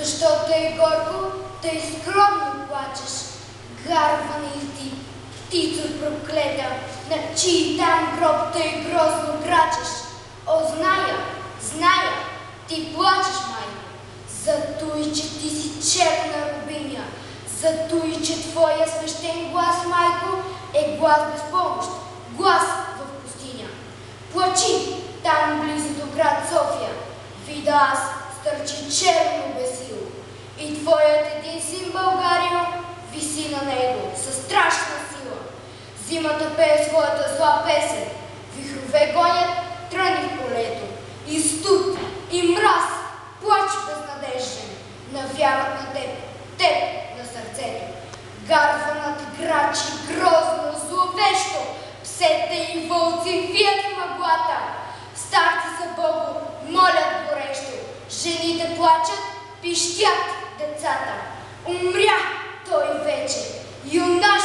Защото е горко, тъй скромно плачеш. Гарвана ли ти, птицо проклета, на чий там гроб тъй грозно крачеш? О, зная, ти плачеш, майко, затуй, че ти си черна рубиня, затуй, че твоя свещен глас, майко, е глас без помощ, глас в пустиня. Плачи там близо до град София, вида аз стърчи черно бесило и твоят един син Българио виси на него със страшна сила. Зимата пее своята зла песен, вихрове гонят тръни в полето, и студ, и мраз, плач безнадежден, навяват на теб на сърцето. Гарванът грачи грозно, зловещо, псете и вълци вият в мъглата. Старци за Богу молят горещо, жените плачат, пищят децата. Умря той вече, юнаш